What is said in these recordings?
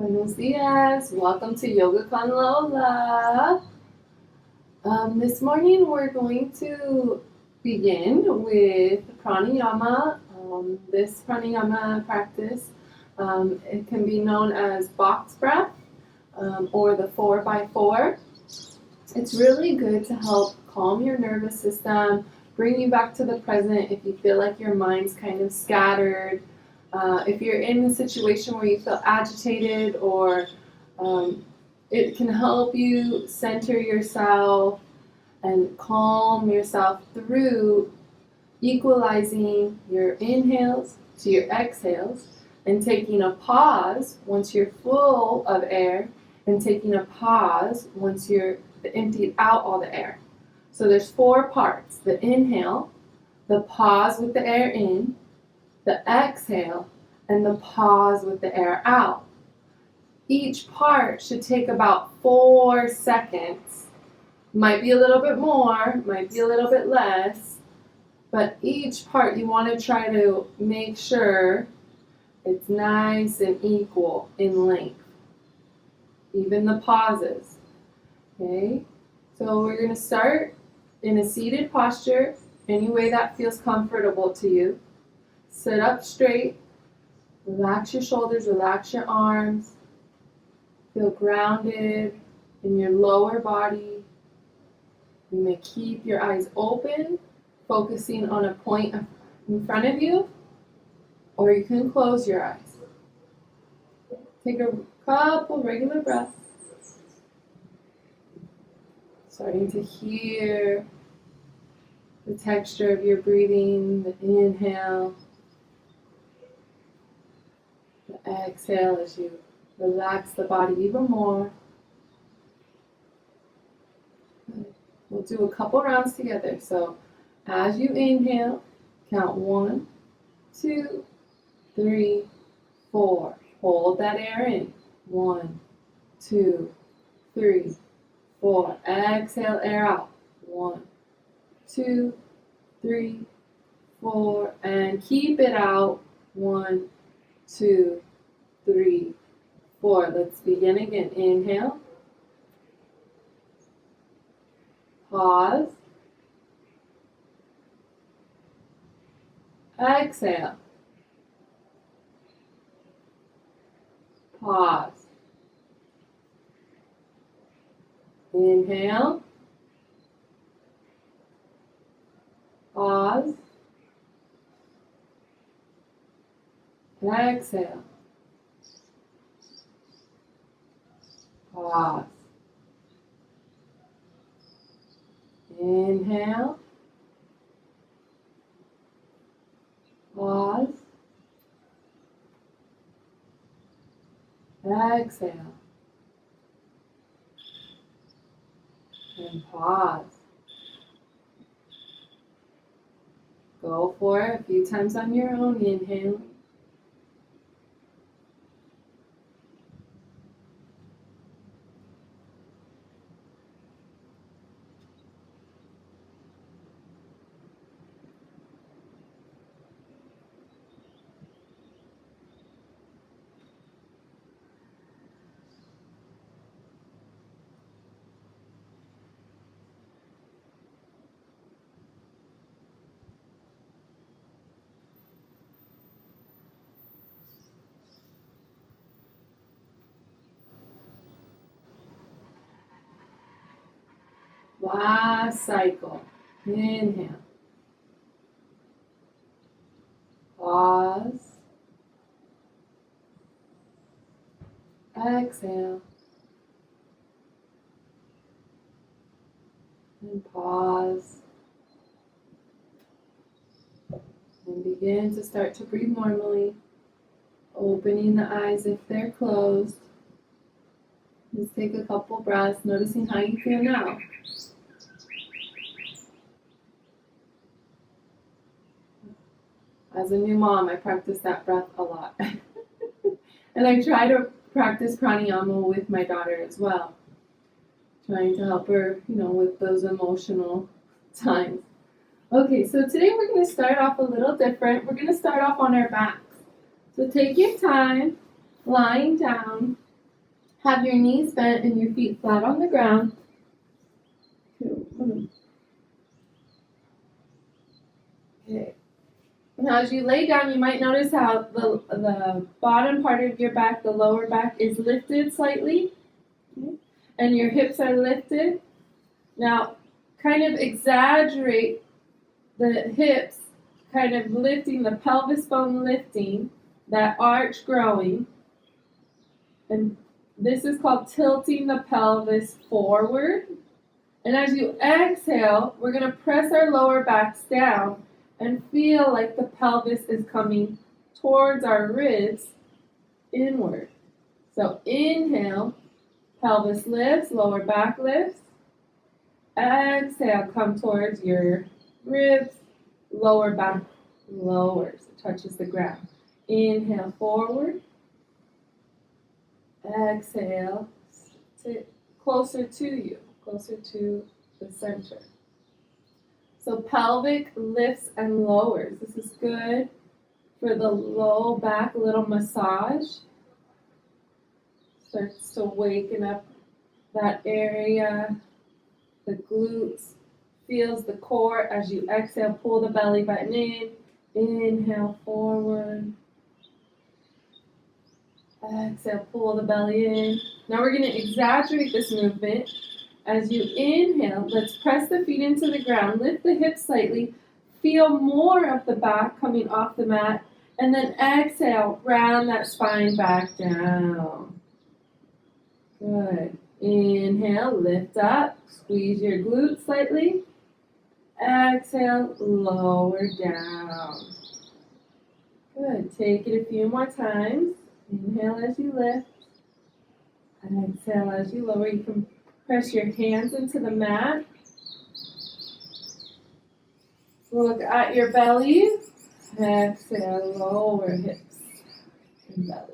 Buenos dias. Welcome to Yoga con Lola. This morning we're going to begin with pranayama. This pranayama practice, it can be known as box breath or the 4x4. It's really good to help calm your nervous system, bring you back to the present if you feel like your mind's kind of scattered. If you're in a situation where you feel agitated, or it can help you center yourself and calm yourself through equalizing your inhales to your exhales and taking a pause once you're full of air and taking a pause once you're emptied out all the air. So there's 4 parts: the inhale, the pause with the air in, the exhale, and the pause with the air out. Each part should take about 4 seconds. Might be a little bit more, might be a little bit less, but each part you want to try to make sure it's nice and equal in length. Even the pauses. Okay? So we're going to start in a seated posture, any way that feels comfortable to you. Sit up straight, relax your shoulders, relax your arms, feel grounded in your lower body. You may keep your eyes open, focusing on a point in front of you, or you can close your eyes. Take a couple regular breaths, starting to hear the texture of your breathing, the inhale, the exhale as you relax the body even more. We'll do a couple rounds together. So as you inhale, count 1, 2, 3, 4. Hold that air in. 1, 2, 3, 4. Exhale, air out. 1, 2, 3, 4. And keep it out. 1, 2, 3, 4. Let's begin again. Inhale. Pause. Exhale. Pause. Inhale. Pause. Exhale. Pause. Inhale. Pause. Exhale. And pause. Go for it a few times on your own. Inhale. Last cycle. Inhale. Pause. Exhale. And pause. And begin to start to breathe normally. Opening the eyes if they're closed. Just take a couple breaths, noticing how you feel now. As a new mom, I practice that breath a lot. And I try to practice pranayama with my daughter as well. Trying to help her, with those emotional times. Okay, so today we're going to start off a little different. We're going to start off on our backs. So take your time, lying down, Have your knees bent and your feet flat on the ground. Okay. Now as you lay down, you might notice how the bottom part of your back, the lower back, is lifted slightly. Okay. And your hips are lifted. Now, kind of exaggerate the hips, kind of lifting, the pelvis bone lifting, that arch growing. And this is called tilting the pelvis forward. And as you exhale, we're going to press our lower backs down and feel like the pelvis is coming towards our ribs inward. So inhale, pelvis lifts, lower back lifts. Exhale, come towards your ribs, lower back lowers, it touches the ground. Inhale, forward. Exhale, sit closer to you, closer to the center. So pelvic lifts and lowers. This is good for the low back, a little massage. Starts to waken up that area. The glutes, feels the core as you exhale, pull the belly button in. Inhale, forward. Exhale, pull the belly in. Now we're going to exaggerate this movement. As you inhale, let's press the feet into the ground, lift the hips slightly, feel more of the back coming off the mat, and then exhale, round that spine back down. Good. Inhale, lift up, squeeze your glutes slightly. Exhale, lower down. Good. Take it a few more times. Inhale as you lift. Exhale as you lower. You can press your hands into the mat. Look at your belly. Exhale, lower hips and belly.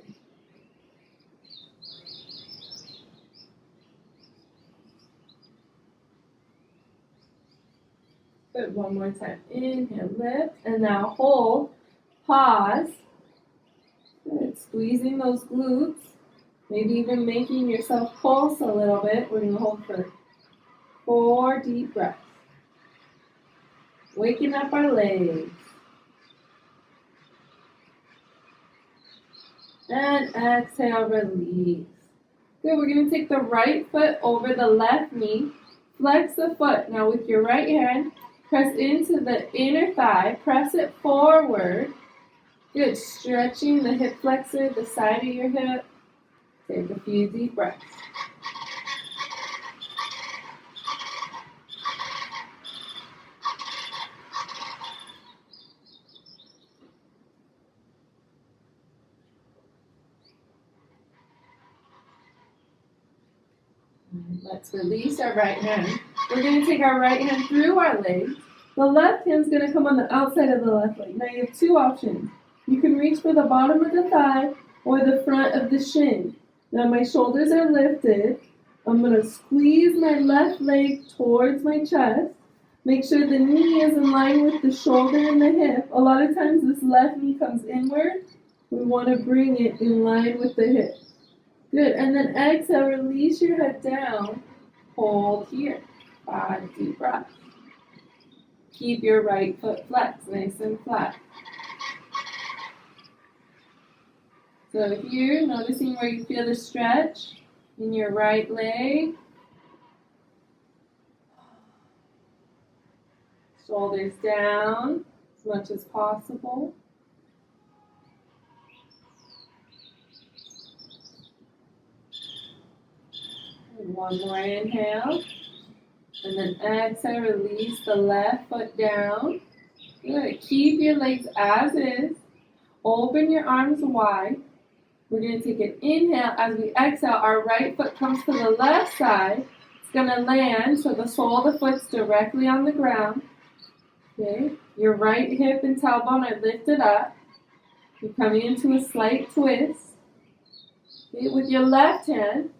Good, one more time. Inhale, lift, and now hold. Pause. Good, squeezing those glutes. Maybe even making yourself pulse a little bit. We're going to hold for 4 deep breaths. Waking up our legs. And exhale, release. Good, we're going to take the right foot over the left knee. Flex the foot. Now with your right hand, press into the inner thigh. Press it forward. Good, stretching the hip flexor, the side of your hip. Take a few deep breaths. Let's release our right hand. We're going to take our right hand through our legs. The left hand's going to come on the outside of the left leg. Now you have 2 options. You can reach for the bottom of the thigh or the front of the shin. Now my shoulders are lifted. I'm going to squeeze my left leg towards my chest. Make sure the knee is in line with the shoulder and the hip. A lot of times this left knee comes inward. We want to bring it in line with the hip. Good, and then exhale, release your head down. Hold here. 5 deep breaths. Keep your right foot flexed, nice and flat. So if you're noticing where you feel the stretch in your right leg, shoulders down as much as possible. And one more inhale. And then exhale, release the left foot down. Good. Keep your legs as is. Open your arms wide. We're going to take an inhale. As we exhale, our right foot comes to the left side. It's going to land so the sole of the foot's directly on the ground. Okay. Your right hip and tailbone are lifted up. You're coming into a slight twist. Okay. With your left hand,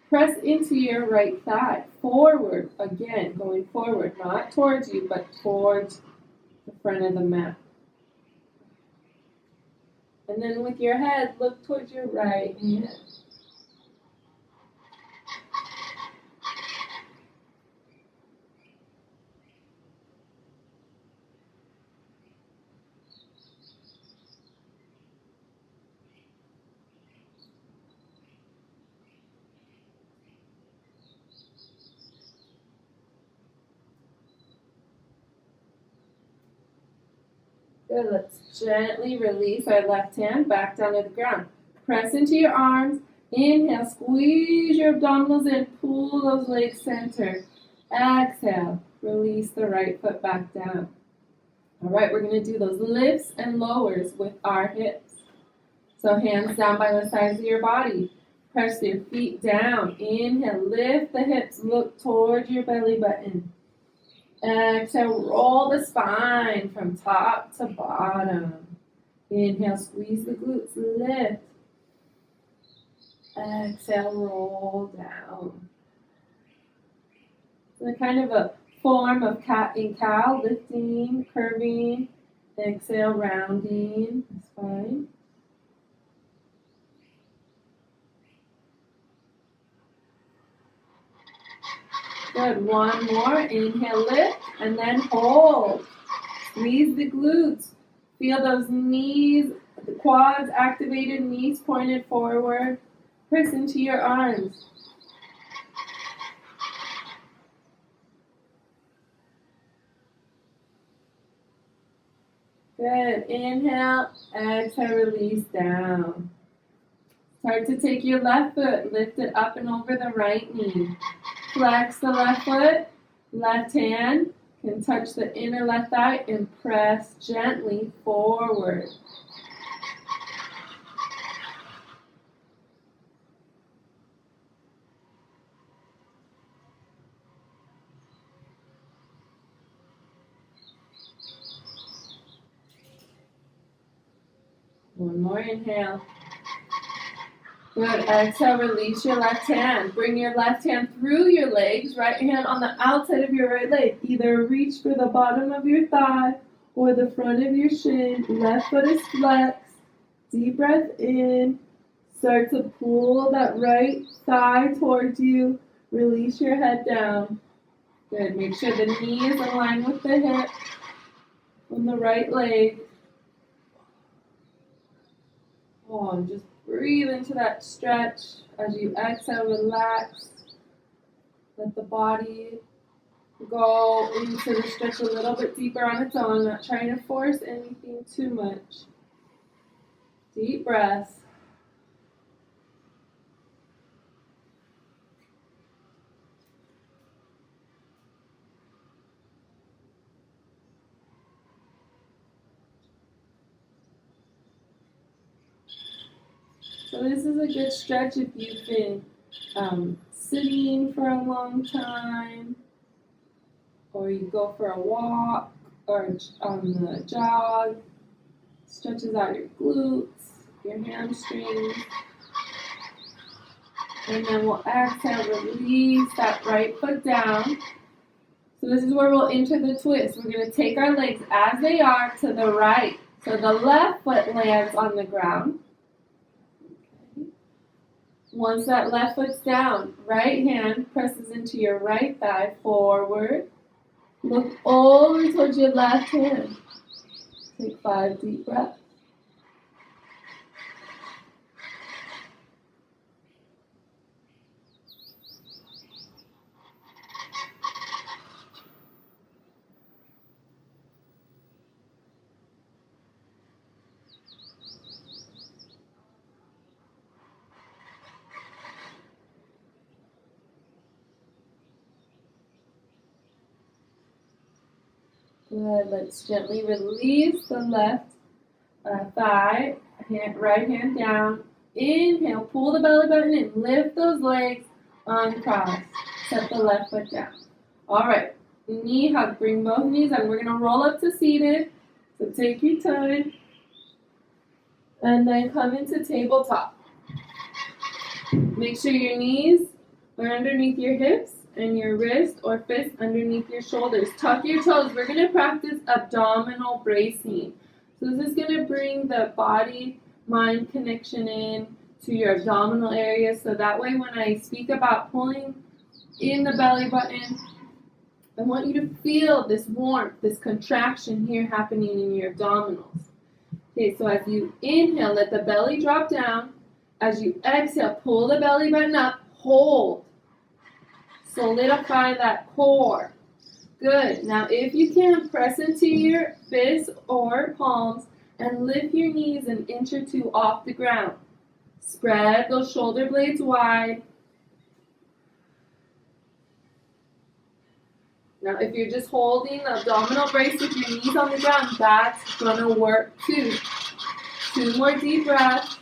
press into your right thigh. Forward. Again, going forward. Not towards you, but towards the front of the mat. And then with your head, look towards your right hand. Good, let's gently release our left hand back down to the ground. Press into your arms. Inhale, squeeze your abdominals in, pull those legs center. Exhale, release the right foot back down. All right, we're going to do those lifts and lowers with our hips. So hands down by the sides of your body. Press your feet down. Inhale, lift the hips, look towards your belly button. Exhale, roll the spine from top to bottom. Inhale, squeeze the glutes, lift. Exhale, roll down. So kind of a form of cat and cow, lifting, curving, exhale, rounding the spine. Good, one more, inhale, lift, and then hold. Squeeze the glutes. Feel those knees, the quads activated, knees pointed forward. Press into your arms. Good. Inhale, exhale, release down. Start to take your left foot, lift it up and over the right knee. Flex the left foot, left hand can touch the inner left thigh and press gently forward. One more inhale. Good. Exhale, release your left hand. Bring your left hand through your legs, right hand on the outside of your right leg. Either reach for the bottom of your thigh or the front of your shin. Left foot is flexed. Deep breath in. Start to pull that right thigh towards you. Release your head down. Good. Make sure the knee is aligned with the hip on the right leg. And just breathe into that stretch. As you exhale, relax. Let the body go into the stretch a little bit deeper on its own, not trying to force anything too much. Deep breaths. So this is a good stretch if you've been sitting for a long time, or you go for a walk, or on the jog. Stretches out your glutes, your hamstrings. And then we'll exhale, release that right foot down. So this is where we'll enter the twist. We're going to take our legs as they are to the right. So the left foot lands on the ground. Once that left foot's down, right hand presses into your right thigh forward. Look over towards your left hand. Take 5 deep breaths. Good. Let's gently release the left thigh, right hand down. Inhale, pull the belly button in, lift those legs, uncross. Set the left foot down. All right, knee hug, bring both knees up. We're going to roll up to seated, so take your time. And then come into tabletop. Make sure your knees are underneath your hips and your wrist or fist underneath your shoulders. Tuck your toes. We're going to practice abdominal bracing. So this is going to bring the body-mind connection in to your abdominal area. So that way when I speak about pulling in the belly button, I want you to feel this warmth, this contraction here happening in your abdominals. Okay, so as you inhale, let the belly drop down. As you exhale, pull the belly button up, hold. Solidify that core. Good. Now, if you can, press into your fists or palms and lift your knees an inch or two off the ground. Spread those shoulder blades wide. Now, if you're just holding the abdominal brace with your knees on the ground, that's going to work too. 2 more deep breaths.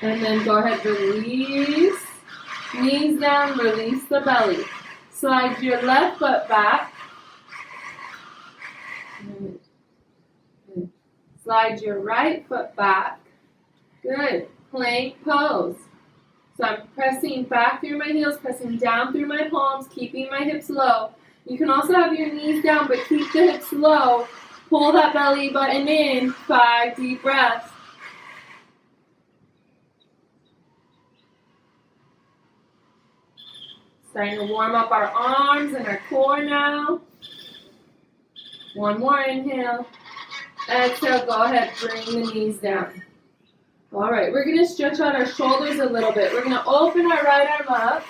And then go ahead, release. Knees down, release the belly. Slide your left foot back. Slide your right foot back. Good. Plank pose. So I'm pressing back through my heels, pressing down through my palms, keeping my hips low. You can also have your knees down, but keep the hips low. Pull that belly button in. 5 deep breaths. Starting to warm up our arms and our core now. 1 more inhale. Exhale, go ahead, bring the knees down. All right, we're going to stretch out our shoulders a little bit. We're going to open our right arm up.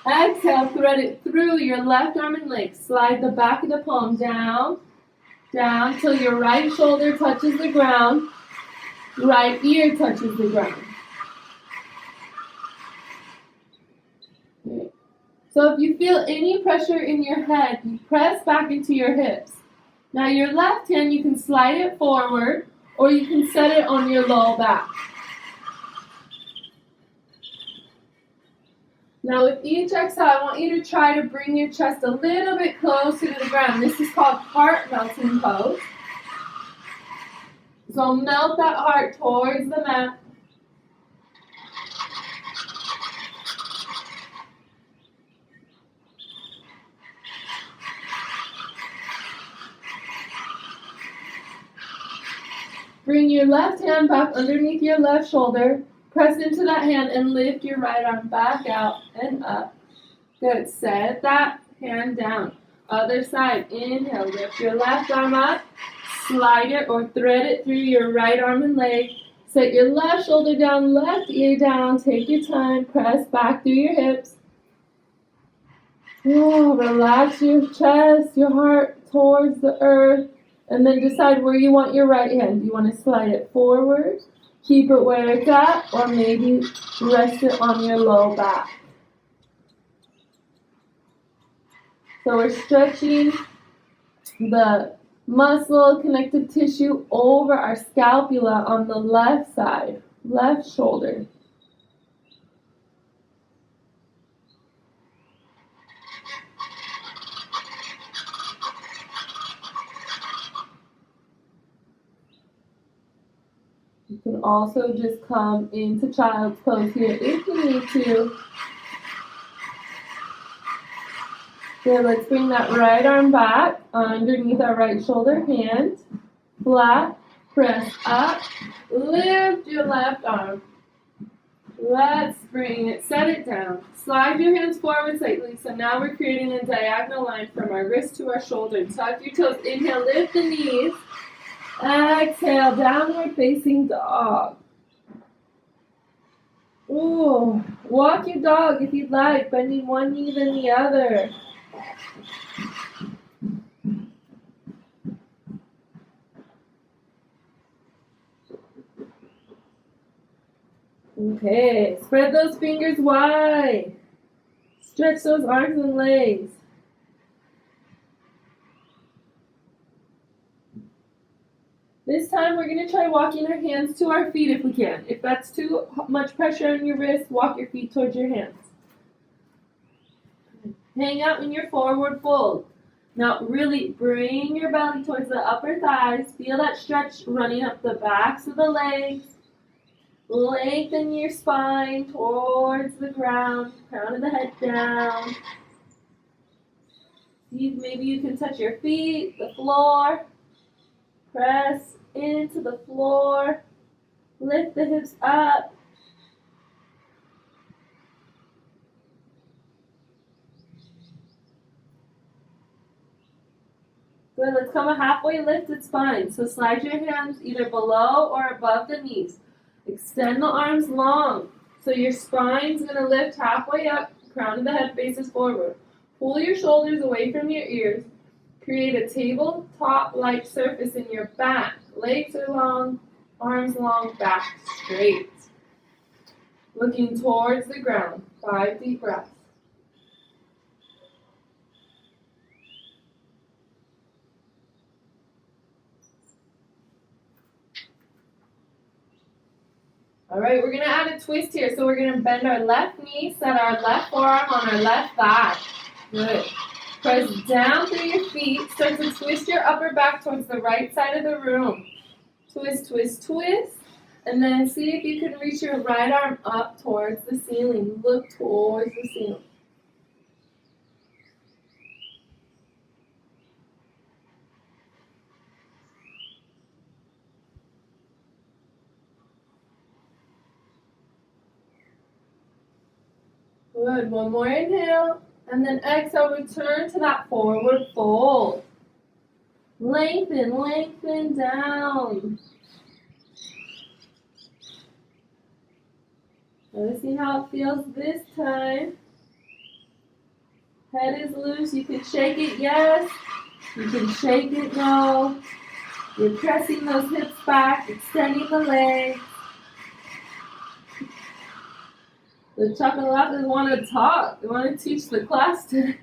Exhale, thread it through your left arm and leg. Slide the back of the palm down, down till your right shoulder touches the ground. Right ear touches the ground. So if you feel any pressure in your head, you press back into your hips. Now your left hand, you can slide it forward or you can set it on your low back. Now with each exhale, I want you to try to bring your chest a little bit closer to the ground. This is called heart melting pose. So melt that heart towards the mat. Bring your left hand back underneath your left shoulder. Press into that hand and lift your right arm back out and up. Good. Set that hand down. Other side. Inhale. Lift your left arm up. Slide it or thread it through your right arm and leg. Set your left shoulder down, left ear down. Take your time. Press back through your hips. Oh, relax your chest, your heart towards the earth. And then decide where you want your right hand. Do you want to slide it forward, keep it where it's at, or maybe rest it on your low back? So we're stretching the muscle connective tissue over our scapula on the left side, left shoulder. You can also just come into child's pose here if you need to. Good, let's bring that right arm back underneath our right shoulder, hand flat, press up, lift your left arm. Let's bring it, set it down. Slide your hands forward slightly. So now we're creating a diagonal line from our wrist to our shoulder. Tuck your toes, inhale, lift the knees. Exhale, downward facing dog. Ooh, walk your dog if you'd like, bending one knee then the other. Okay, spread those fingers wide. Stretch those arms and legs. This time we're going to try walking our hands to our feet if we can. If that's too much pressure on your wrist, walk your feet towards your hands. Hang out in your forward fold. Now really bring your belly towards the upper thighs. Feel that stretch running up the backs of the legs. Lengthen your spine towards the ground, crown of the head down. See if maybe you can touch your feet, the floor. Press into the floor. Lift the hips up. Good, let's come a halfway lifted spine. So slide your hands either below or above the knees. Extend the arms long. So your spine's going to lift halfway up. crown of the head faces forward. Pull your shoulders away from your ears. Create a tabletop-like surface in your back. Legs are long, arms long, back straight. Looking towards the ground. 5 deep breaths. All right, we're going to add a twist here. So we're going to bend our left knee, set our left forearm on our left thigh. Good. Press down through your feet. Start to twist your upper back towards the right side of the room. Twist, twist, twist. And then see if you can reach your right arm up towards the ceiling. Look towards the ceiling. Good. One more inhale. And then exhale, return to that forward fold. Lengthen, lengthen down. Let's see how it feels this time. Head is loose. You can shake it, yes. You can shake it, no. You're pressing those hips back, extending the legs. The chocolates want to talk. They want to teach the class today.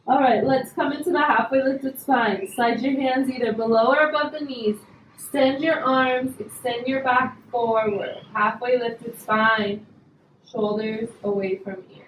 All right, let's come into the halfway lifted spine. Slide your hands either below or above the knees. Extend your arms, extend your back forward. Halfway lifted spine. Shoulders away from ears.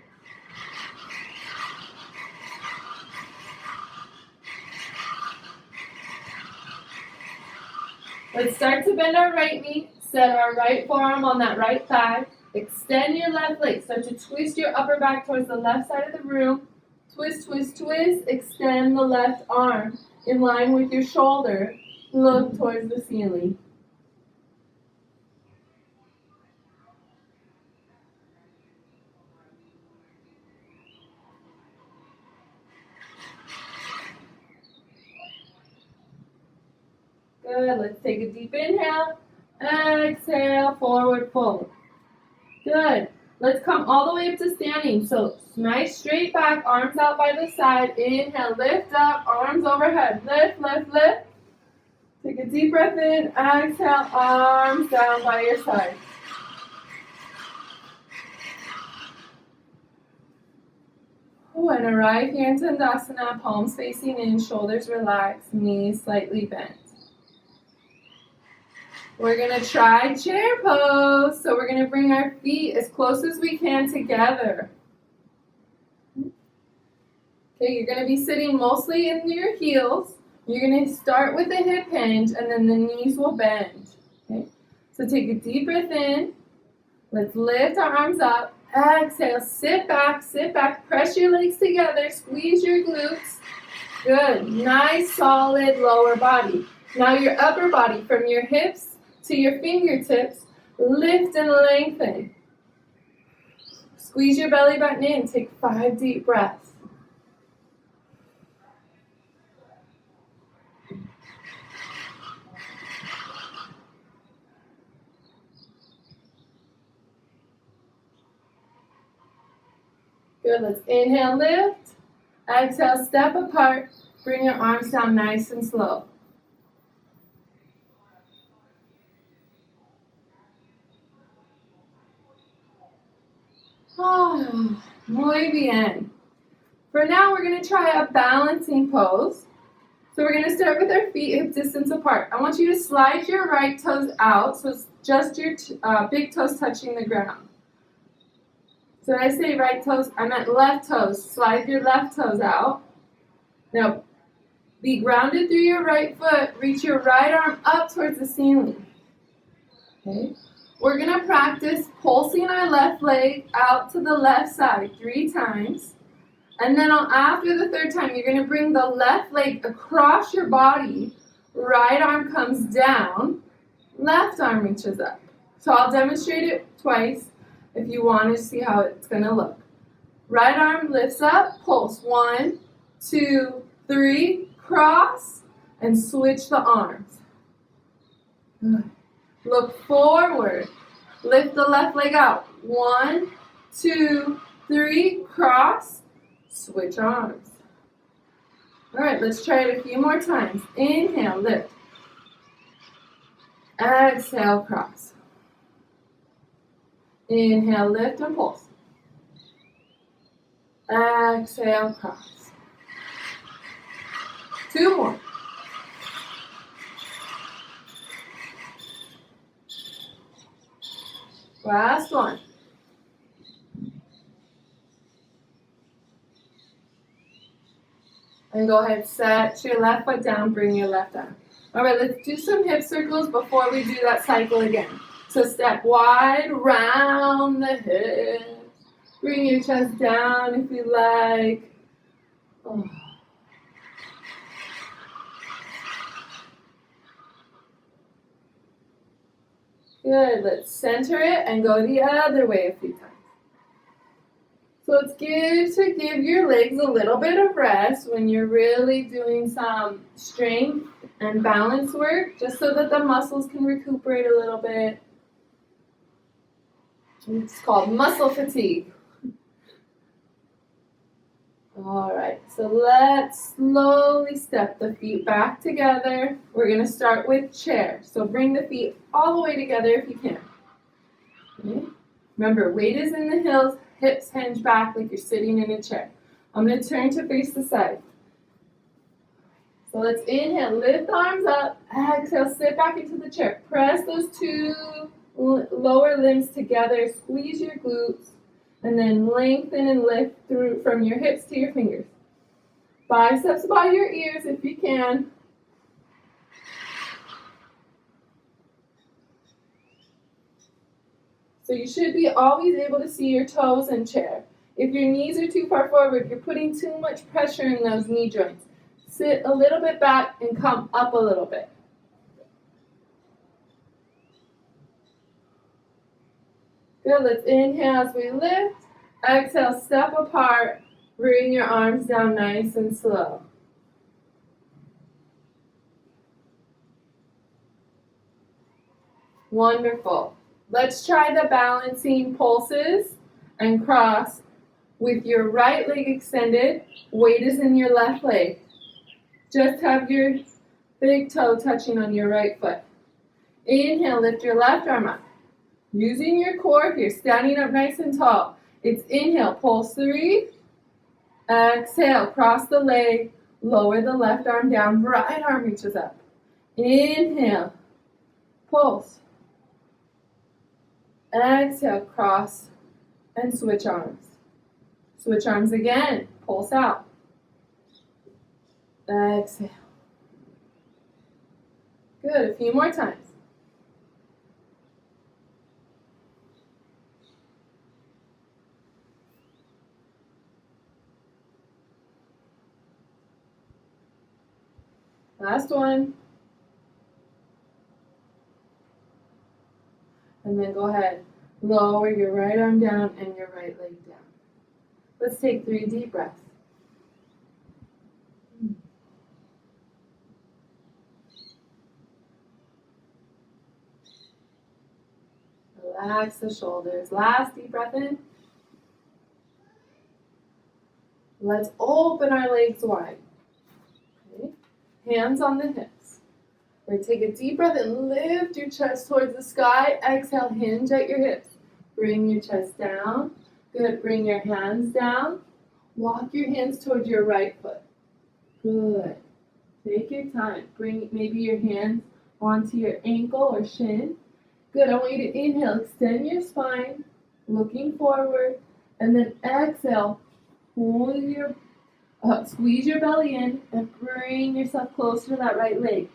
Let's start to bend our right knee. Set our right forearm on that right thigh. Extend your left leg. Start to twist your upper back towards the left side of the room. Twist, twist, twist. Extend the left arm in line with your shoulder. Look towards the ceiling. Good. Let's take a deep inhale. Exhale, forward fold. Good. Let's come all the way up to standing. So nice straight back, arms out by the side. Inhale, lift up, arms overhead. Lift, lift, lift. Take a deep breath in. Exhale, arms down by your side. And arrive here into Navasana, palms facing in, shoulders relaxed, knees slightly bent. We're going to try chair pose. So we're going to bring our feet as close as we can together. Okay, you're going to be sitting mostly in your heels. You're going to start with a hip hinge and then the knees will bend. Okay, so take a deep breath in. Let's lift our arms up. Exhale, sit back, press your legs together, squeeze your glutes. Good, nice solid lower body. Now your upper body from your hips to your fingertips, lift and lengthen. Squeeze your belly button in, take 5 deep breaths. Good, let's inhale, lift. Exhale, step apart. Bring your arms down nice and slow. Muy bien. For now, we're going to try a balancing pose. So we're going to start with our feet hip distance apart. I want you to slide your right toes out, so it's just your big toes touching the ground. So when I say right toes, I meant left toes. Slide your left toes out. Now, be grounded through your right foot. Reach your right arm up towards the ceiling. Okay. We're going to practice pulsing our left leg out to the left side 3 times. And then after the 3rd time, you're going to bring the left leg across your body. Right arm comes down. Left arm reaches up. So I'll demonstrate it twice if you want to see how it's going to look. Right arm lifts up, pulse. 1, 2, 3, cross, and switch the arms. Good. Look forward. Lift the left leg out. 1, 2, 3, cross, switch arms. All right, let's try it a few more times. Inhale, lift. Exhale, cross. Inhale, lift and pulse. Exhale, cross. 2 more. Last one. And go ahead, set your left foot down, bring your left arm. All right, let's do some hip circles before we do that cycle again. So step wide, round the hips. Bring your chest down if you like. Oh. Good, let's center it and go the other way a few times. So it's good to give your legs a little bit of rest when you're really doing some strength and balance work, just so that the muscles can recuperate a little bit. It's called muscle fatigue. All right, so let's slowly step the feet back together. We're going to start with chair. So bring the feet all the way together if you can. Okay. Remember, weight is in the heels, hips hinge back like you're sitting in a chair. I'm going to turn to face the side. So let's inhale, lift the arms up. Exhale, sit back into the chair. Press those 2 lower limbs together. Squeeze your glutes. And then lengthen and lift through from your hips to your fingers. Biceps by your ears if you can. So you should be always able to see your toes in chair. If your knees are too far forward, you're putting too much pressure in those knee joints. Sit a little bit back and come up a little bit. Good, let's inhale as we lift. Exhale, step apart. Bring your arms down nice and slow. Wonderful. Let's try the balancing pulses and cross with your right leg extended. Weight is in your left leg. Just have your big toe touching on your right foot. Inhale, lift your left arm up. Using your core here, standing up nice and tall. It's inhale, pulse 3. Exhale, cross the leg, lower the left arm down, right arm reaches up. Inhale, pulse. Exhale, cross and switch arms. Switch arms again, pulse out. Exhale. Good, a few more times. Last one. And then go ahead, lower your right arm down and your right leg down. Let's take 3 deep breaths. Relax the shoulders. Last deep breath in. Let's open our legs wide. Okay. Hands on the hips. We're going to take a deep breath and lift your chest towards the sky. Exhale, hinge at your hips. Bring your chest down. Good. Bring your hands down. Walk your hands towards your right foot. Good. Take your time. Bring maybe your hands onto your ankle or shin. Good. I want you to inhale. Extend your spine, looking forward. And then exhale. Squeeze your belly in and bring yourself closer to that right leg.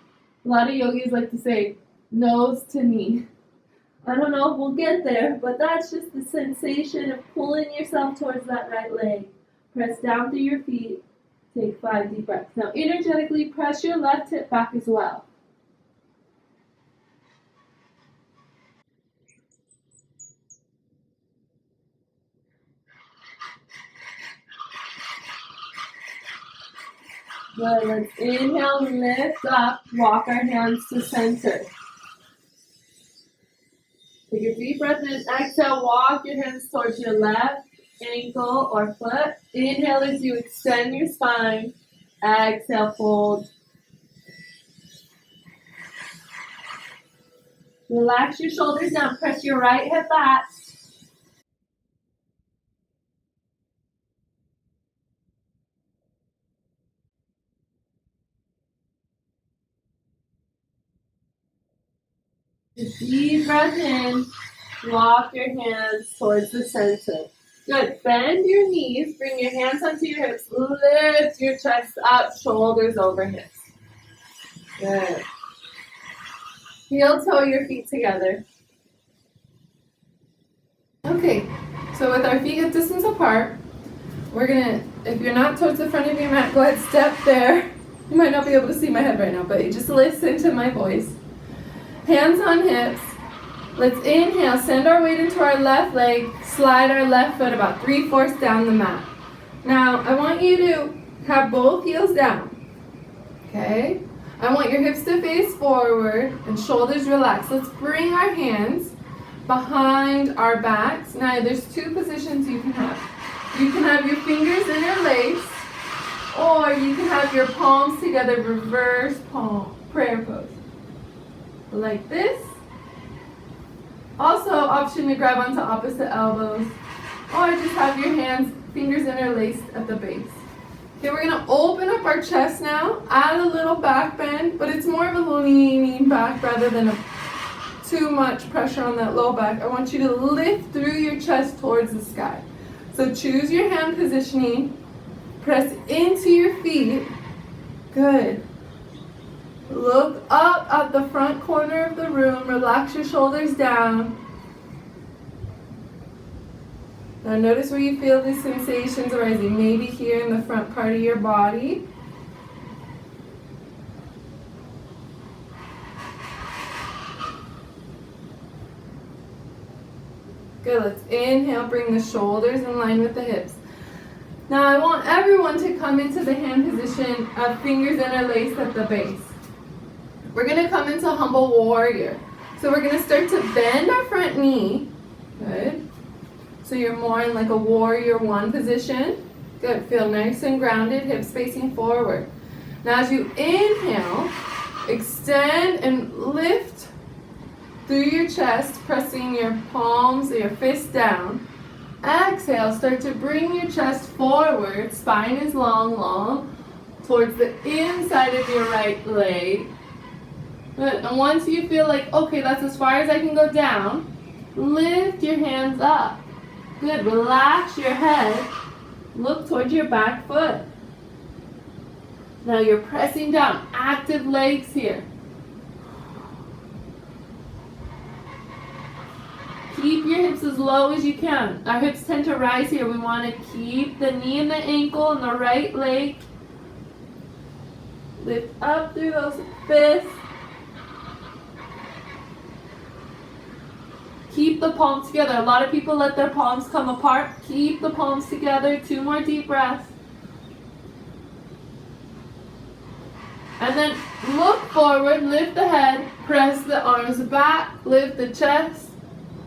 A lot of yogis like to say nose to knee. I don't know if we'll get there, but that's just the sensation of pulling yourself towards that right leg. Press down through your feet. Take 5 deep breaths. Now energetically press your left hip back as well. Good. Let's inhale, lift up, walk our hands to center. Take a deep breath in. Exhale, walk your hands towards your left. ankle or foot. Inhale as you extend your spine. Exhale, fold. Relax your shoulders down. Press your right hip back. Deep breath in. Walk your hands towards the center. Good. Bend your knees. Bring your hands onto your hips. Lift your chest up, shoulders over hips. Good. Heel toe your feet together. Okay, so with our feet hip distance apart, we're gonna, if you're not towards the front of your mat, go ahead, step there. You might not be able to see my head right now, but just listen to my voice. Hands on hips. Let's inhale, send our weight into our left leg, slide our left foot about 3/4 down the mat. Now, I want you to have both heels down, okay? I want your hips to face forward and shoulders relaxed. Let's bring our hands behind our backs. Now, there's two positions you can have. You can have your fingers interlaced, or you can have your palms together, reverse palm, prayer pose. Like this. Also, option to grab onto opposite elbows, or just have your hands, fingers interlaced at the base. Okay, we're gonna open up our chest now, add a little back bend, but it's more of a leaning back rather than too much pressure on that low back. I want you to lift through your chest towards the sky. So choose your hand positioning, press into your feet. Good. Look up at the front corner of the room, relax your shoulders down. Now notice where you feel these sensations arising, maybe here in the front part of your body. Good, let's inhale, bring the shoulders in line with the hips. Now I want everyone to come into the hand position of fingers interlaced at the base. We're gonna come into humble warrior. So we're gonna start to bend our front knee. Good. So you're more in like a warrior one position. Good, feel nice and grounded, hips facing forward. Now as you inhale, extend and lift through your chest, pressing your palms or your fists down. Exhale, start to bring your chest forward, spine is long, towards the inside of your right leg. Good. And once you feel like, okay, that's as far as I can go down, lift your hands up. Good. Relax your head. Look towards your back foot. Now you're pressing down. Active legs here. Keep your hips as low as you can. Our hips tend to rise here. We want to keep the knee and the ankle and the right leg. Lift up through those fists. Keep the palms together. A lot of people let their palms come apart. Keep the palms together. 2 more deep breaths. And then look forward, lift the head, press the arms back, lift the chest,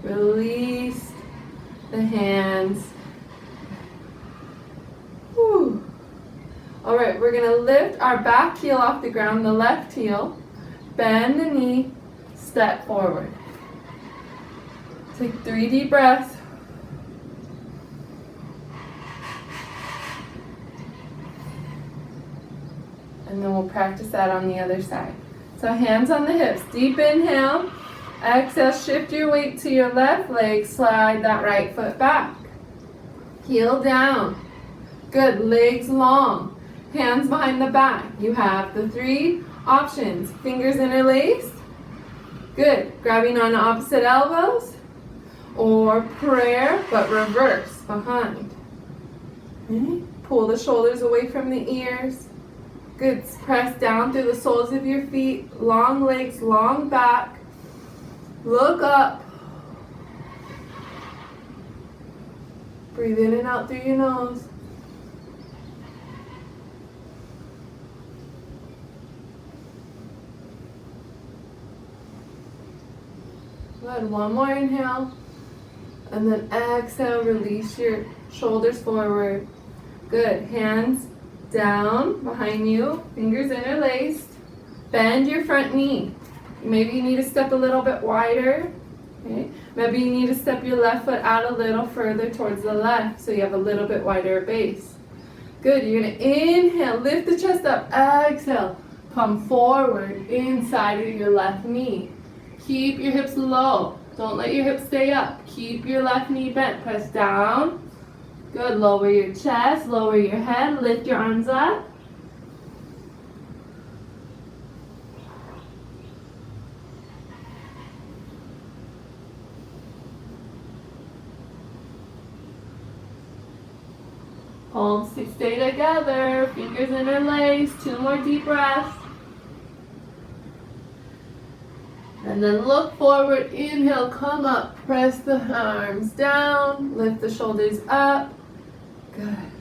release the hands. Whew. All right, we're gonna lift our back heel off the ground, the left heel, bend the knee, step forward. Take 3 deep breaths. And then we'll practice that on the other side. So hands on the hips, deep inhale. Exhale, shift your weight to your left leg, slide that right foot back. Heel down. Good, legs long. Hands behind the back. You have the 3 options. Fingers interlaced. Good, grabbing on opposite elbows. Or prayer, but reverse, behind. Okay. Pull the shoulders away from the ears. Good, press down through the soles of your feet. Long legs, long back. Look up. Breathe in and out through your nose. Good, one more inhale. And then exhale, release your shoulders forward. Good, hands down behind you, fingers interlaced. Bend your front knee. Maybe you need to step a little bit wider. Okay. Maybe you need to step your left foot out a little further towards the left so you have a little bit wider base. Good, you're gonna inhale, lift the chest up, exhale, come forward inside of your left knee. Keep your hips low. Don't let your hips stay up. Keep your left knee bent. Press down. Good, lower your chest, lower your head, lift your arms up. Palms stay together, fingers interlaced, 2 more deep breaths. And then look forward, inhale, come up, press the arms down, lift the shoulders up. Good.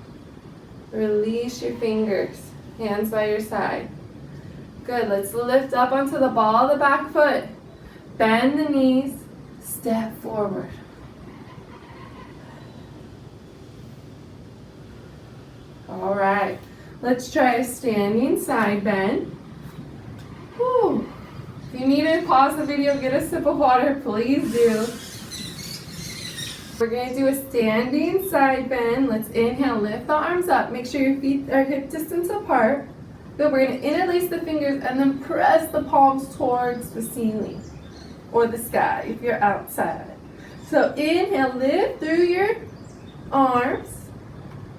Release your fingers, hands by your side. Good, let's lift up onto the ball of the back foot. Bend the knees, step forward. All right, let's try a standing side bend. Whew. If you need to pause the video, get a sip of water, please do. We're going to do a standing side bend. Let's inhale, lift the arms up. Make sure your feet are hip distance apart. Good, we're going to interlace the fingers and then press the palms towards the ceiling or the sky if you're outside. So inhale, lift through your arms.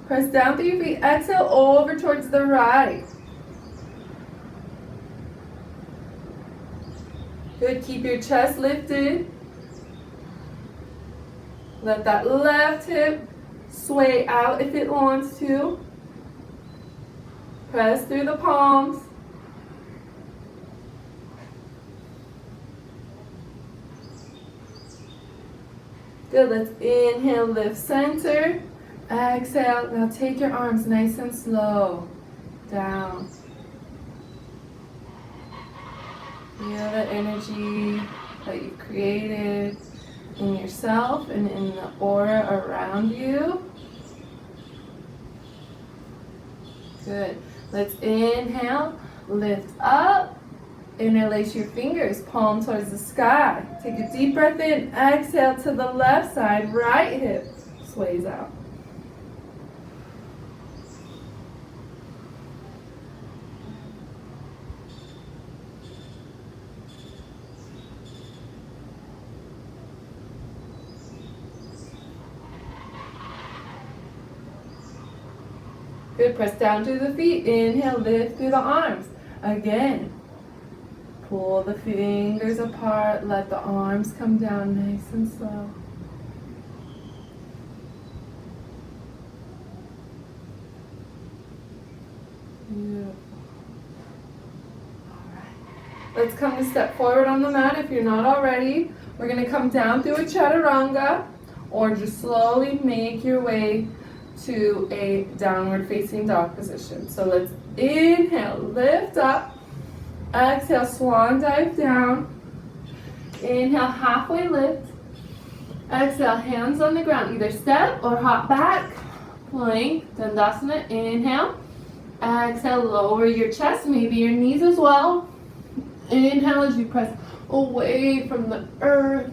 Press down through your feet. Exhale over towards the right. Good, keep your chest lifted. Let that left hip sway out if it wants to. Press through the palms. Good, let's inhale, lift center. Exhale, now take your arms nice and slow down. Feel the energy that you've created in yourself and in the aura around you. Good. Let's inhale, lift up, interlace your fingers, palm towards the sky. Take a deep breath in, exhale to the left side, right hip sways out. Good, press down through the feet. Inhale, lift through the arms. Again, pull the fingers apart. Let the arms come down nice and slow. Beautiful. All right. Let's come to step forward on the mat if you're not already. We're going to come down through a chaturanga or just slowly make your way to a downward facing dog position. So let's inhale, lift up, exhale, swan dive down, inhale, halfway lift, exhale, hands on the ground, either step or hop back, plank, Dandasana, inhale, exhale, lower your chest, maybe your knees as well, inhale as you press away from the earth,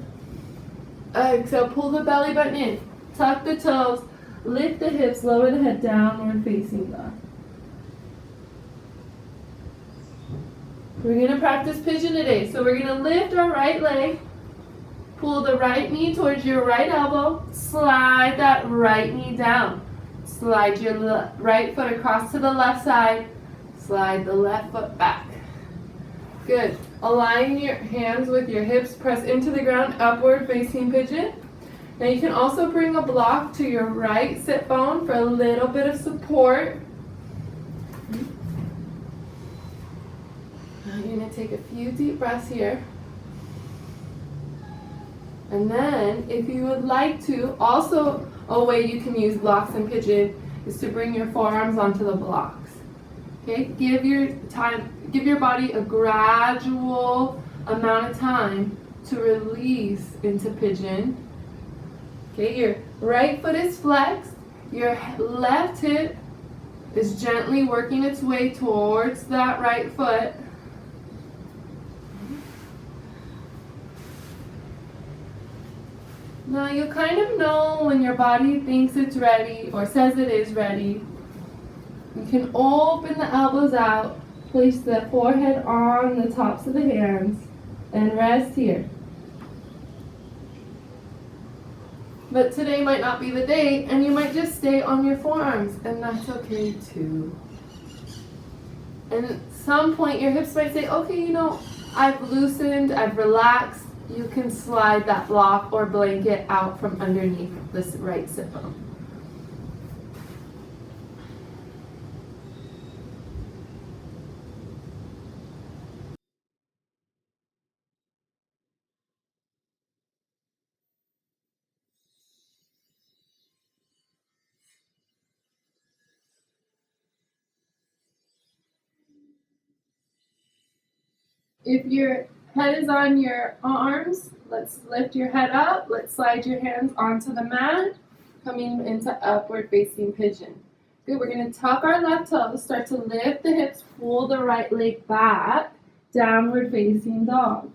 exhale, pull the belly button in, tuck the toes, lift the hips, lower the head, downward facing dog. We're going to practice pigeon today. So we're going to lift our right leg, pull the right knee towards your right elbow, slide that right knee down. Slide your right foot across to the left side, slide the left foot back. Good. Align your hands with your hips, press into the ground, upward facing pigeon. Now you can also bring a block to your right sit bone for a little bit of support. Now you're going to take a few deep breaths here. And then if you would like to, also a way you can use blocks in pigeon is to bring your forearms onto the blocks. Okay, give your body a gradual amount of time to release into pigeon. Okay, your right foot is flexed, Your left hip is gently working its way towards that right foot. Now you kind of know when your body thinks it's ready or says it is ready. You can open the elbows out, place the forehead on the tops of the hands, and rest here. But today might not be the day, and you might just stay on your forearms, and that's okay too. And at some point your hips might say, okay, you know, I've loosened, I've relaxed. You can slide that block or blanket out from underneath this right sit bone. If your head is on your arms, let's lift your head up. Let's slide your hands onto the mat, coming into upward facing pigeon. Good, we're going to tuck our left toes, start to lift the hips, pull the right leg back, downward facing dog.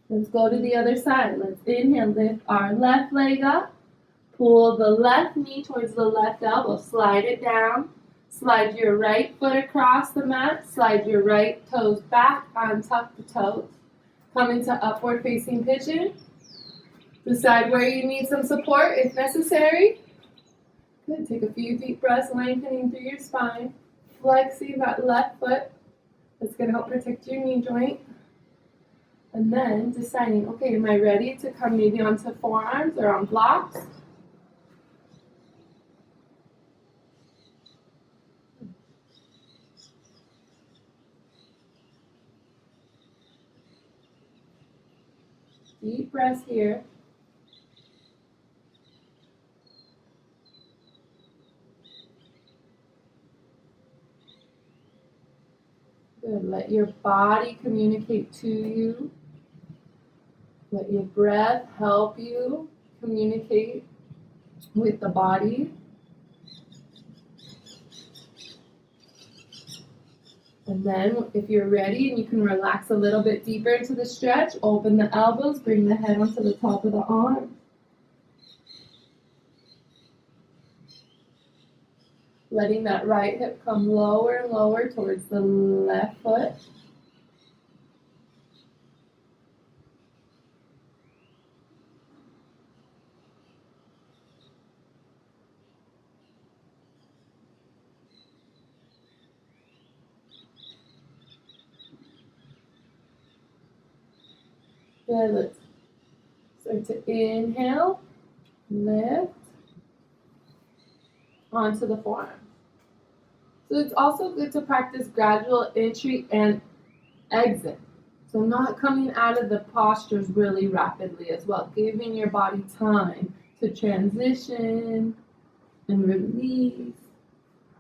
Let's go to the other side. Let's inhale, lift our left leg up, pull the left knee towards the left elbow, slide it down. Slide your right foot across the mat, slide your right toes back, untuck the toes. Come into upward facing pigeon. Decide where you need some support if necessary. Good, take a few deep breaths, lengthening through your spine. Flexing that left foot. That's going to help protect your knee joint. And then deciding, okay, am I ready to come maybe onto forearms or on blocks? Deep breaths here. Good. Let your body communicate to you. Let your breath help you communicate with the body. And then if you're ready and you can relax a little bit deeper into the stretch, open the elbows, bring the head onto the top of the arm. Letting that right hip come lower and lower towards the left foot. Good, let's start to inhale, lift, onto the forearm. So it's also good to practice gradual entry and exit. So not coming out of the postures really rapidly as well, giving your body time to transition and release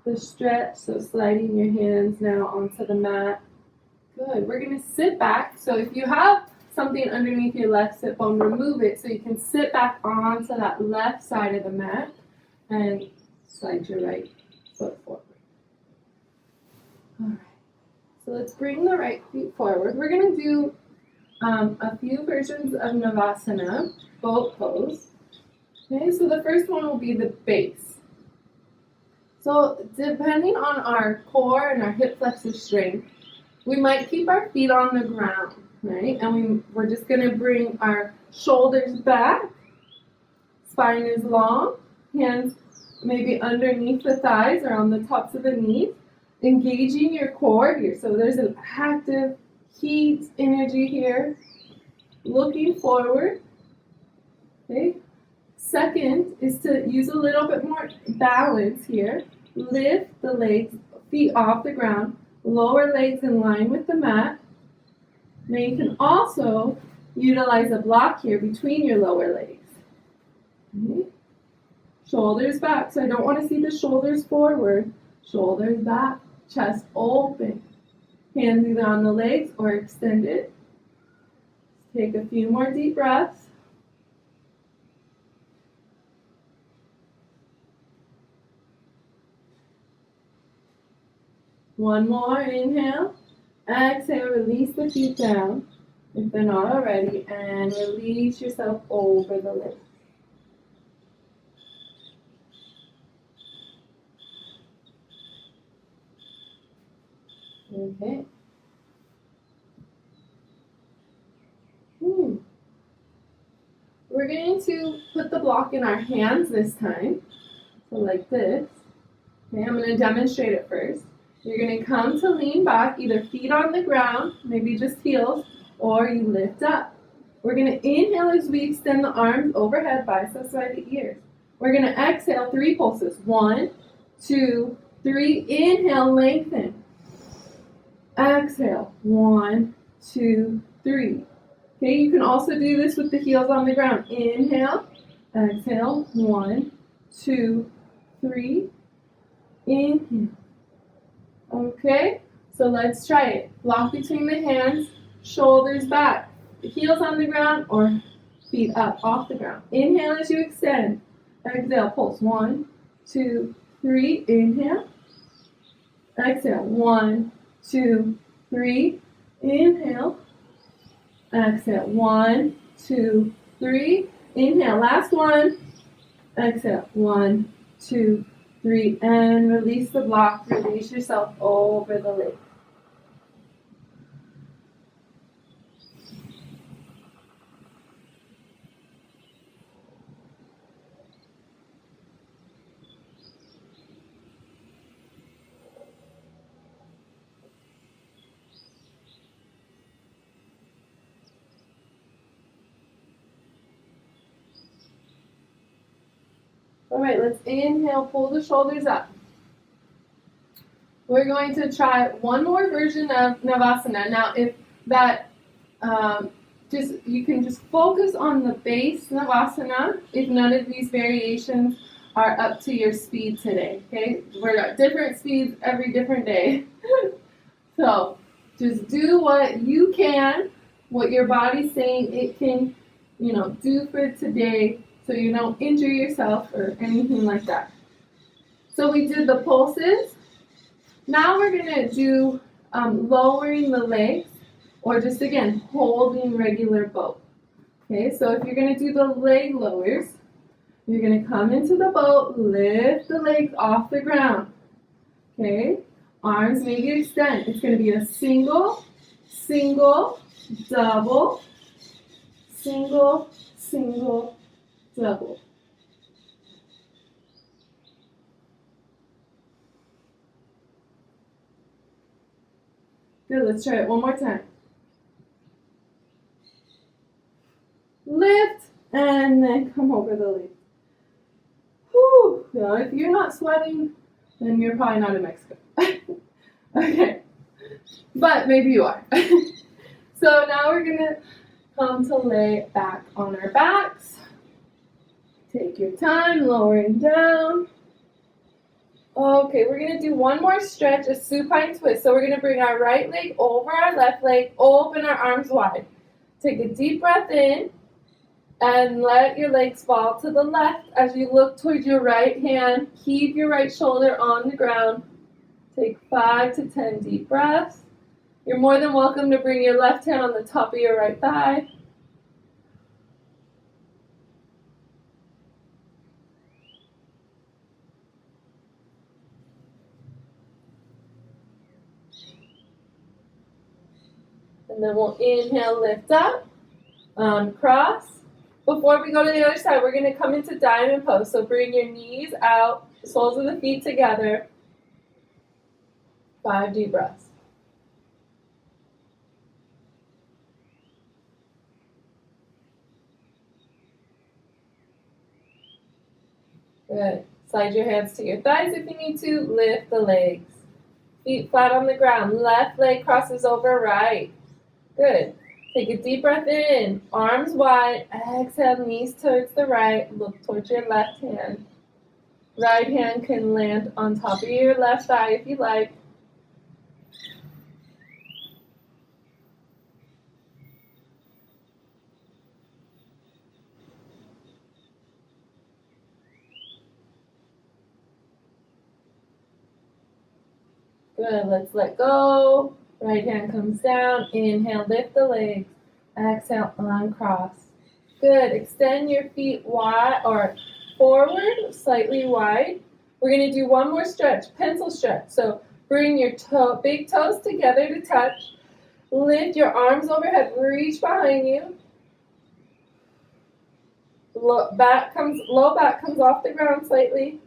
the stretch. So sliding your hands now onto the mat. Good. We're going to sit back. So if you have something underneath your left sit bone, remove it so you can sit back onto that left side of the mat and slide your right foot forward. All right. So let's bring the right feet forward. We're going to do a few versions of Navasana, boat pose. Okay, so the first one will be the base. So depending on our core and our hip flexor strength, we might keep our feet on the ground, right? And we're just going to bring our shoulders back, spine is long, hands maybe underneath the thighs or on the tops of the knees, engaging your core here. So there's an active heat energy here, looking forward. Okay. Second is to use a little bit more balance here. Lift the legs, feet off the ground, lower legs in line with the mat. Now you can also utilize a block here between your lower legs. Okay. Shoulders back. So I don't want to see the shoulders forward. Shoulders back, chest open. Hands either on the legs or extended. Take a few more deep breaths. One more, inhale. Exhale, release the feet down if they're not already, and release yourself over the legs. Okay. We're going to put the block in our hands this time, so like this. Okay, I'm going to demonstrate it first. You're going to come to lean back, either feet on the ground, maybe just heels, or you lift up. We're going to inhale as we extend the arms overhead, biceps by the ears. We're going to exhale 3 pulses. 1, 2, 3. Inhale, lengthen. Exhale. 1, 2, 3. Okay, you can also do this with the heels on the ground. Inhale, exhale. 1, 2, 3. Inhale. Okay, so let's try it. Block between the hands, shoulders back, heels on the ground or feet up off the ground. Inhale as you extend. Exhale, pulse. 1, 2, 3. Inhale. Exhale. 1, 2, 3. Inhale. Exhale. 1, 2, 3. Inhale. Last one. Exhale. 1, 2, 3. And release the block. Release yourself over the leg. All right, let's inhale, pull the shoulders up. We're going to try one more version of Navasana. Now, if that, you can just focus on the base Navasana if none of these variations are up to your speed today, okay? We're at different speeds every different day. So, just do what you can, what your body's saying it can, do for today, so you don't injure yourself or anything like that. So we did the pulses. Now we're going to do lowering the legs, or just again, holding regular boat. Okay, so if you're going to do the leg lowers, you're going to come into the boat, lift the legs off the ground. Okay, arms maybe extend. It's going to be a single, single, double, single, single, double. Good, let's try it one more time. Lift, and then come over the leg. Whew. Now, if you're not sweating, then you're probably not in Mexico. Okay, but maybe you are. So now we're going to come to lay back on our backs. Take your time, lowering down. Okay, we're going to do one more stretch, a supine twist. So we're going to bring our right leg over our left leg, open our arms wide. Take a deep breath in, and let your legs fall to the left as you look towards your right hand. Keep your right shoulder on the ground. Take 5 to 10 deep breaths. You're more than welcome to bring your left hand on the top of your right thigh. And then we'll inhale, lift up, cross. Before we go to the other side, we're going to come into diamond pose. So bring your knees out, the soles of the feet together. 5 deep breaths. Good. Slide your hands to your thighs if you need to. Lift the legs. Feet flat on the ground. Left leg crosses over right. Good. Take a deep breath in. Arms wide. Exhale, knees towards the right. Look towards your left hand. Right hand can land on top of your left thigh if you like. Good, let's let go. Right hand comes down. Inhale, lift the legs. Exhale, uncross. Good, extend your feet wide or forward, slightly wide. We're gonna do one more stretch, pencil stretch. So bring your big toes together to touch. Lift your arms overhead, reach behind you. Low back comes off the ground slightly.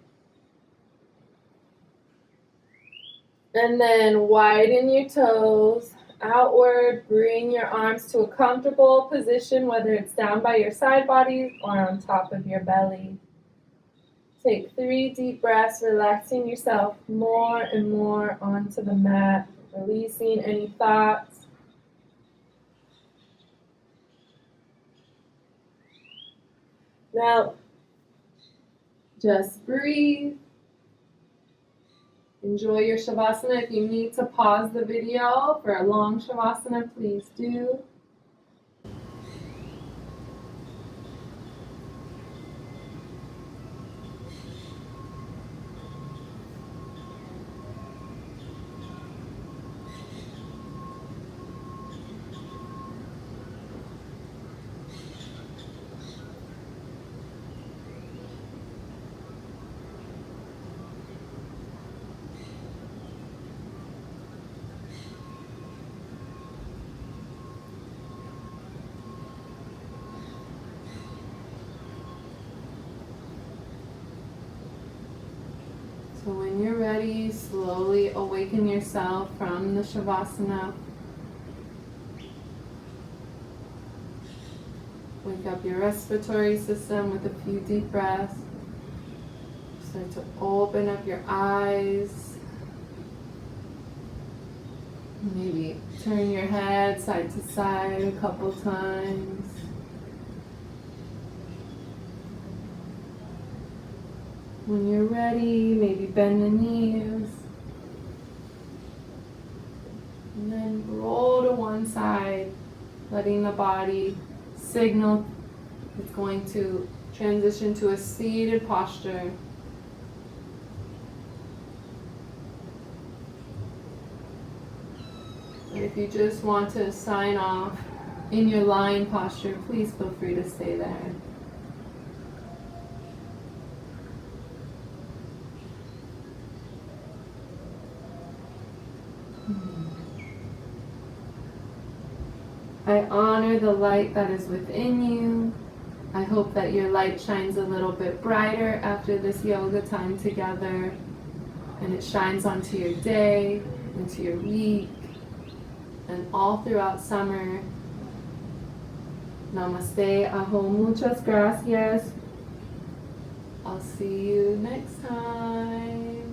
And then widen your toes outward. Bring your arms to a comfortable position, whether it's down by your side bodies or on top of your belly. Take 3 deep breaths, relaxing yourself more and more onto the mat, releasing any thoughts. Now, just breathe. Enjoy your Savasana. If you need to pause the video for a long Savasana, please do. So when you're ready, slowly awaken yourself from the Shavasana. Wake up your respiratory system with a few deep breaths. Start to open up your eyes. Maybe turn your head side to side a couple times. When you're ready, maybe bend the knees. And then roll to one side, letting the body signal it's going to transition to a seated posture. And if you just want to sign off in your lying posture, please feel free to stay there. I honor the light that is within you. I hope that your light shines a little bit brighter after this yoga time together, and it shines onto your day, into your week, and all throughout summer. Namaste, aho, muchas gracias. I'll see you next time.